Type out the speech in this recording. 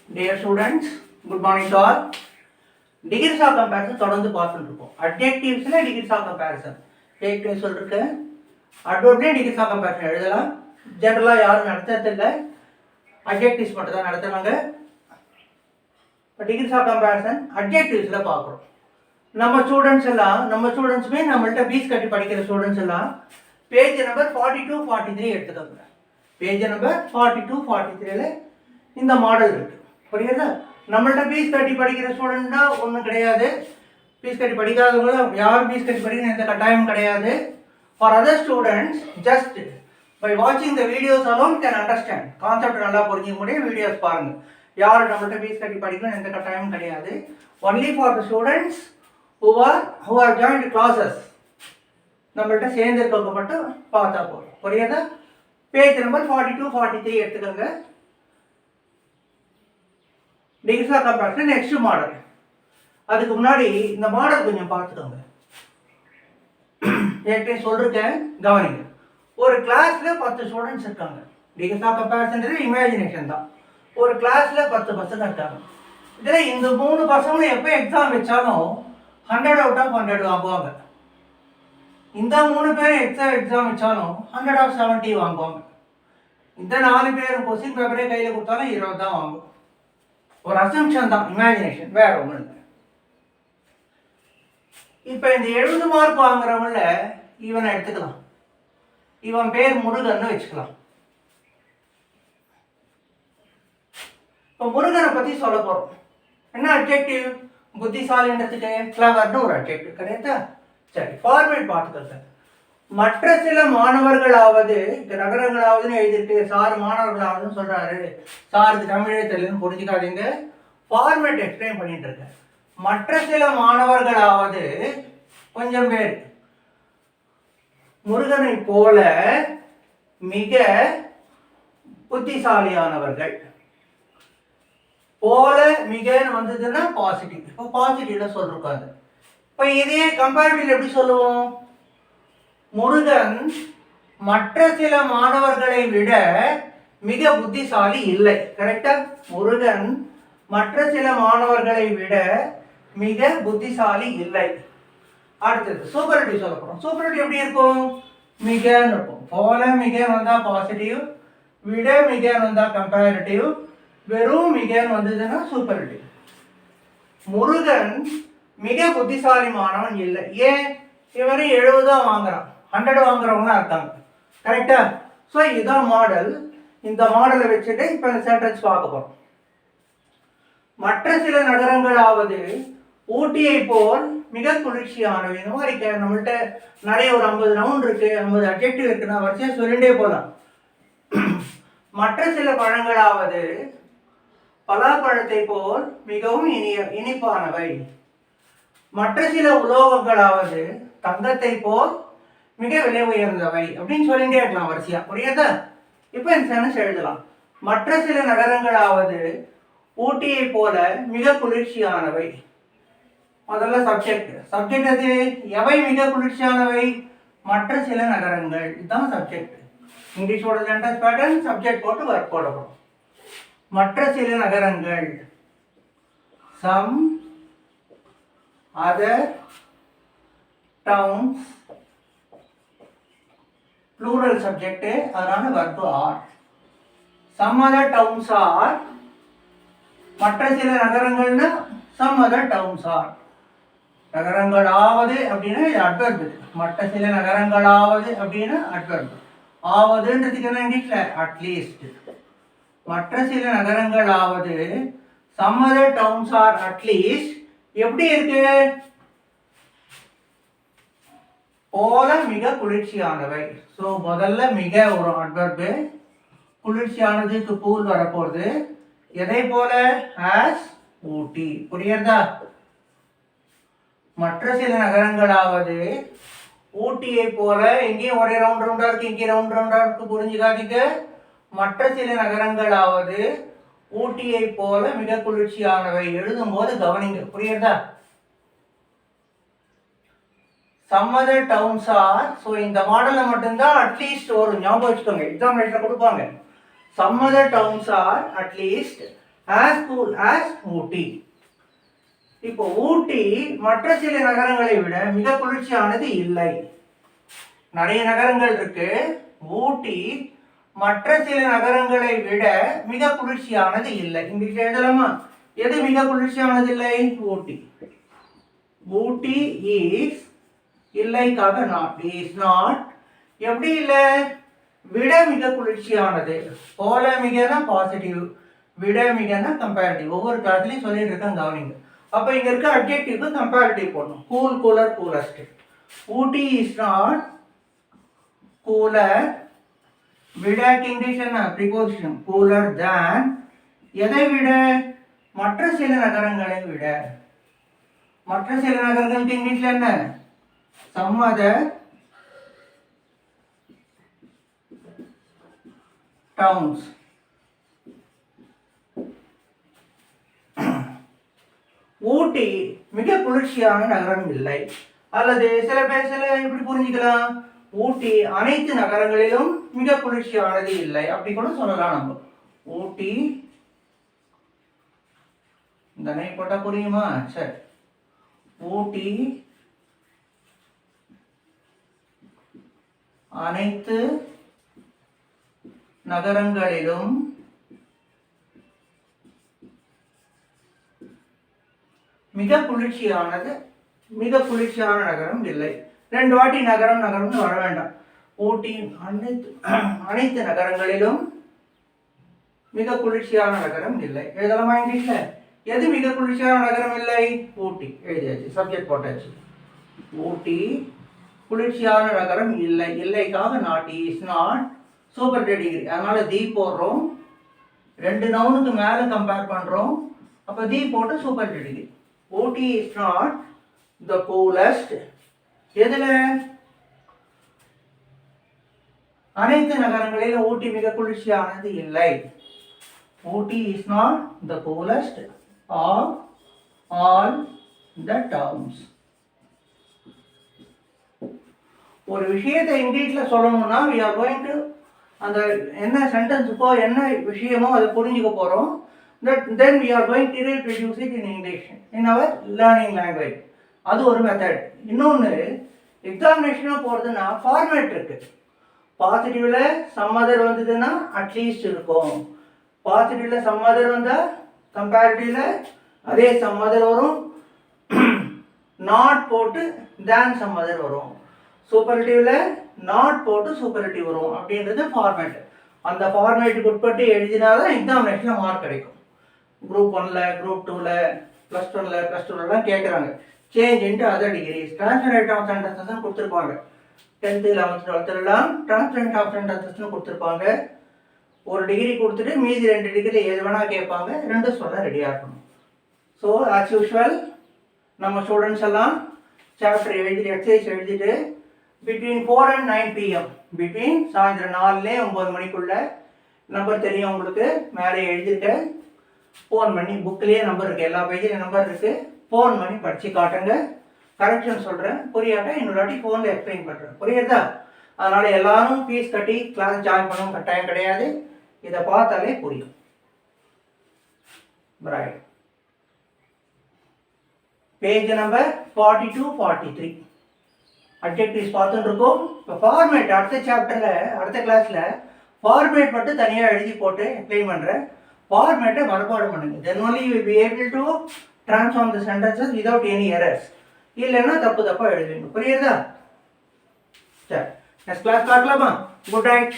Dear students, good morning to all. Degrees of comparison தொடர்ந்து பார்த்துட்டு இருக்கோம். Adjectivesல degrees of comparison. Adjectives சொல்லிருக்கு. Adverbல degrees of comparison எழுதலாம். ஜெனரலா யாரும் நடத்துறது இல்லை. Adjectives மட்டும் தான் நடத்துறாங்க. Degrees of comparison adjectivesல பார்க்குறோம். நம்ம ஸ்டூடெண்ட்ஸுமே நம்மள்ட்ட ஃபீஸ் கட்டி படிக்கிற ஸ்டூடெண்ட்ஸ் எல்லாம் பேஜ் நம்பர் 42, 43 எடுத்துக்கோங்க. பேஜ் நம்பர் 42, 43ல இந்த மாடல் இருக்கு. புரியுதா? நம்மள்ட்ட ஃபீஸ் கட்டி படிக்கிற ஸ்டூடெண்ட்னா ஒன்றும் கிடையாது. ஃபீஸ் கட்டி படிக்காதவங்க யாரும் ஃபீஸ் கட்டி படிக்கிற எந்த கட்டாயமும் கிடையாது. For other students just by வாட்சிங் the videos alone can understand. Concept நல்லா புரிஞ்சிக்க முடியும். வீடியோஸ் பாருங்கள். யாரும் நம்மள்ட்ட ஃபீஸ் கட்டி படிக்கணும் எந்த கட்டாயமும் கிடையாது. Only for the students who are joined classes நம்மள்ட்ட சேர்ந்துருக்கவங்க மட்டும் பார்த்தா போதும். புரியுதா? பேஜ் நம்பர் 42, 43 எடுத்துக்கோங்க. Degrees of comparison next model. அதுக்கு முன்னாடி இந்த மாடல் கொஞ்சம் பார்த்துக்கோங்க. ஏற்கனவே சொல்லிருக்கேன், கவனிங்க. ஒரு கிளாஸ்ல 10 ஸ்டூடெண்ட்ஸ் இருக்காங்க. டிகிரிஸ் ஆஃப் கம்பேரிசன் இமேஜினேஷன் தான். ஒரு கிளாஸ்ல 10 பசங்க இருக்காங்க. இதில் இந்த 3 பசங்களும் எப்போ எக்ஸாம் வச்சாலும் 100 out of 100 வாங்குவாங்க. இந்த 3 பேரும் எக்ஸாம் வச்சாலும் 100 of 70 வாங்குவாங்க. இந்த 4 பேரும் கொஸ்டின் பேப்பரே கையில் கொடுத்தாலும் 20 தான் வாங்குவோம். ஒரு அசம்ஷன் தான், இமேஜினேஷன், வேற ஒன்றும் இல்லை. இப்போ இந்த 70 மார்க் வாங்குறவங்கள இவனை எடுத்துக்கலாம். இவன் பேர் முருகன்னு வச்சுக்கலாம். இப்போ முருகனை பற்றி சொல்ல போகிறோம். என்ன அட்ஜெக்டிவ்? புத்திசாலின்றதுக்கு கிளவர்னு ஒரு அட்ஜெக்டிவ். கரெக்டா? சரி, ஃபார்மேட் பார்த்துக்கோங்க. மற்ற சில மாணவர்களாவது நகரங்களாவதுன்னு எழுதிட்டு சார் மாணவர்களாவதுன்னு சொல்றாரு. சாருக்கு தமிழே தெரியலன்னு புரிஞ்சுக்காதீங்க. ஃபார்மேட் எக்ஸ்பிளைன் பண்ணிட்டு இருக்கேன். மற்ற சில மாணவர்களாவது கொஞ்சம் பேர் முருகனை போல மிக புத்திசாலியானவர்கள். போல மிகன்னு வந்ததுன்னா பாசிட்டிவ். இப்போ பாசிட்டிவ்ல சொல்லிருக்காங்க. இப்போ இதையே கம்பேரிட்டிவ் எப்படி சொல்லுவோம்? முருகன் மற்ற சில மாணவர்களை விட மிக புத்திசாலி இல்லை. கரெக்டா? முருகன் மற்ற சில மாணவர்களை விட மிக புத்திசாலி இல்லை. அடுத்தது சூப்பர்லேட்டிவ் சொல்ல போறோம். சூப்பர்லேட்டிவ் எப்படி இருக்கும்? மிகன்னு இருக்கும். போல மிகன்னு வந்தா பாசிட்டிவ், விட மிகன்னு வந்தா கம்பேரிட்டிவ், வெறும் மிகன்னு வந்ததுன்னா சூப்பர்லேட்டிவ். முருகன் மிக புத்திசாலி மாணவன் இல்லை. ஏன்? இவரு 70 தான் வாங்குறான், 100 வாங்குறவங்க இருக்காங்க. கரெக்டா? ஸோ இதுதான் மாடல். இந்த மாடலை வச்சுட்டு இப்போ இந்த சென்டென்ஸ் பார்க்க போறோம். மற்ற சில நகரங்களாவது ஊட்டியை போல் மிக குளிர்ச்சியானவை. இந்த மாதிரி நம்மள்கிட்ட நிறைய ஒரு 50 ரவுண்ட் இருக்கு, 50 அட்ஜெக்டிவ் இருக்குன்னா வரிசையா சொல்லிட்டே போகலாம். மற்ற சில பழங்களாவது பலாப்பழத்தை போல் மிகவும் இனிப்பானவை. மற்ற சில உலோகங்களாவது தங்கத்தை போல் மிக விலை உயர்ந்தவை அப்படின்னு சொல்லிட்டே இருக்கலாம் வரிசையா. புரியுதா? இப்போ இந்த சென்டென்ஸ் எழுதலாம். மற்ற சில நகரங்களாவது ஊட்டியை போல மிக குளிர்ச்சியானவை. முதல்ல சப்ஜெக்ட் அது எவை மிக குளிர்ச்சியானவை? மற்ற சில நகரங்கள். இதுதான் சப்ஜெக்ட். இங்கிலீஷோட சென்டென்ஸ் பேட்டர்ன் சப்ஜெக்ட் போட்டு ஒர்க் போடணும். மற்ற சில நகரங்கள், some other towns, plural subject, அதனால verb are. Some other towns are. மற்ற சில நகரங்கள்னா சம் அதர் டவுன்ஸ் ஆர். நகரங்களாவது அப்படின்னா இது அட்வர்ப். மற்ற சில நகரங்களாவது அப்படின்னா அட்வர்ப். ஆவதுன்றதுக்கு என்ன இங்கிலீஷ்ல? அட்லீஸ்ட். மற்ற சில நகரங்களாவது some other towns are at least எப்படி இருக்கு? போல மிக குளிர்ச்சியானவை. ஸோ முதல்ல மிக ஒரு அட்வர்பு, குளிர்ச்சியானதுக்கு பூல் வரப்போகுது. எதை போல? as ஊட்டி. புரியுறதா? மற்ற சில நகரங்களாவது ஊட்டியை போல. இங்கேயும் ஒரே ரவுண்டா இருக்கு, இங்கே ரவுண்டா இருக்கு, புரிஞ்சுக்காதீங்க. மற்ற சில நகரங்களாவது ஊட்டியை போல மிக குளிர்ச்சியானவை. எழுதும் போது கவனிங்க. புரியுதா? some other towns are. So இந்த மாடலில் மட்டும்தான் அட்லீஸ்ட் ஒரு ஞாபகம் வச்சுக்கோங்க. எக்ஸாமினேஷன் கொடுப்பாங்க. some other towns are at least as cool as ஊட்டி. இப்போ ஊட்டி மற்ற சில நகரங்களை விட மிக குளிர்ச்சியானது இல்லை. நிறைய நகரங்கள் இருக்கு. ஊட்டி மற்ற சில நகரங்களை விட மிக குளிர்ச்சியானது இல்லை. இங்கிலீஷ் எழுதலாமா? எது மிக குளிர்ச்சியானது இல்லை? ஊட்டி. ஊட்டி இஸ் இல்லைக்காக நாட். இஸ் நாட் எப்படி இல்லை? விட மிக குளிர்ச்சியானது. போல மிகனா பாசிட்டிவ், விட மிகனா கம்பேரிட்டிவ். ஒவ்வொரு கிளாஸ்லையும் சொல்லிட்டு இருக்கேன், கவனிங்க. அப்போ இங்க இருக்க அட்ஜெக்டிவ்க்கு கம்பேரிட்டிவ் போடணும். Cool, cooler, coolest. Ooty is not cooler. விட இங்கிலீஷ் என்ன? ப்ரிபோசிஷன். கூலர் தேன் எதை விட? மற்ற சில நகரங்களை விட. மற்ற சில நகரங்களுக்கு இங்கிலீஷ்ல என்ன? Some other towns. ஊட்டி மிக குளிர்ச்சியான நகரம் இல்லை. அல்லது சில பேர் எப்படி புரிஞ்சுக்கலாம்? ஊட்டி அனைத்து நகரங்களிலும் மிக குளிர்ச்சியானது இல்லை அப்படி கூட சொல்லலாம் நம்ம. ஊட்டி இந்த நை போட்டா புரியுமா? சரி. ஊட்டி அனைத்து நகரங்களிலும் மிக குளிர்ச்சியானது, மிக குளிர்ச்சியான நகரம் இல்லை. ரெண்டு வாட்டி நகரம் நகரம்னு வர வேண்டாம். ஊட்டி அனைத்து நகரங்களிலும் மிக குளிர்ச்சியான நகரம் இல்லை. எழுதலாமா இங்கிலீஷ்ல? எது மிக குளிர்ச்சியான நகரம் இல்லை? ஊட்டி. எழுதியாச்சு, சப்ஜெக்ட் போட்டாச்சு. ஊட்டி குளிர்ச்சியான நகரம் இல்லை. இல்லைக்காக not. Is not super degree, அதனால தி போடுறோம். ரெண்டு நவுனுக்கு மேலே கம்பேர் பண்ணுறோம், அப்போ தி போட்டு super degree. Ooty is not the coolest. எதில்? அனைத்து நகரங்களிலும் ஊட்டி மிக குளிர்ச்சியானது இல்லை. Ooty is not the coolest of all the towns. ஒரு விஷயத்தை இங்கிலீஷில் சொல்லணும்னா we are going to அந்த என்ன சென்டென்ஸுக்கோ என்ன விஷயமோ அதை புரிஞ்சுக்க போகிறோம். தென் we are going to reproduce it in English in our learning language. அது ஒரு மெத்தட். இன்னொன்று, எக்ஸாமினேஷனாக போகிறதுனா ஃபார்மேட் இருக்குது. பாசிட்டிவில் சம்மதர் வந்ததுன்னா அட்லீஸ்ட் இருக்கும். பாசிட்டிவில் சம்மதர் வந்தால் கம்பேரிட்டிவில் அதே சம்மதர் வரும். நாட் போட்டு தேன் சம்மதர் வரும். சூப்பர்லேட்டிவில் நாட் போட்டு சூப்பர்லேட்டிவ் வரும். அப்படின்றது ஃபார்மேட். அந்த ஃபார்மேட்டுக்கு உட்பட்டு எழுதினாதான் எக்ஸாமினேஷனில் மார்க் கிடைக்கும். குரூப் 1ல், குரூப் 2ல், +1ல், +2லலாம் கேட்குறாங்க. Change into other degrees, transparent of sentences கொடுத்துருப்பாங்க. 10th, 11th, 12thலாம் டிரான்ஸ்பரண்ட் ஆஃப் சென்டென்சஸ்னு கொடுத்துருப்பாங்க. ஒரு டிகிரி கொடுத்துட்டு மீதி 2 டிகிரி எது வேணால் கேட்பாங்க. ரெண்டும் சொல்ல ரெடியாக இருக்கணும். ஸோ ஆஸ் யூஷுவல் நம்ம ஸ்டூடெண்ட்ஸ் எல்லாம் சாப்டர் எழுதிட்டு, எக்ஸசைஸ் எழுதிட்டு between 4 and 9 PM, between சாயந்தரம் 4லேருந்து 9 மணிக்குள்ள நம்பர் தெரியும் உங்களுக்கு, மேலே எழுதிருக்கேன். ஃபோன் பண்ணி, புக்கிலேயே நம்பர் இருக்குது, எல்லா பேஜிலும் நம்பர் இருக்குது. ஃபோன் பண்ணி படித்து காட்டுங்க. கரெக்ஷன் சொல்கிறேன். புரியாட்டா இன்னொரு வாட்டி ஃபோனில் எக்ஸ்பிளைன் பண்ணுறேன். புரியுதா? அதனால் எல்லாரும் ஃபீஸ் கட்டி கிளாஸ் ஜாயின் பண்ணவும் கட்டாயம் கிடையாது. இதை பார்த்தாலே புரியும். ரைட். பேஜ் நம்பர் 42, 43 அட்ஜெக்டிவ்ஸ் பார்த்துட்டு இருக்கோம். இப்போ ஃபார்மேட் அடுத்த சாப்டரில், அடுத்த கிளாஸில் ஃபார்மேட் மட்டும் தனியாக எழுதி போட்டு எக்ஸ்பிளைன் பண்ணுறேன். ஃபார்மேட்டை மறுபாடு பண்ணுங்க. தென் only you will be able to transform the sentences without any errors. இல்லைன்னா தப்பாக எழுதுவீங்க. புரியுதா? சரி, நெக்ஸ்ட் கிளாஸ் பார்க்கலாமா? Good night.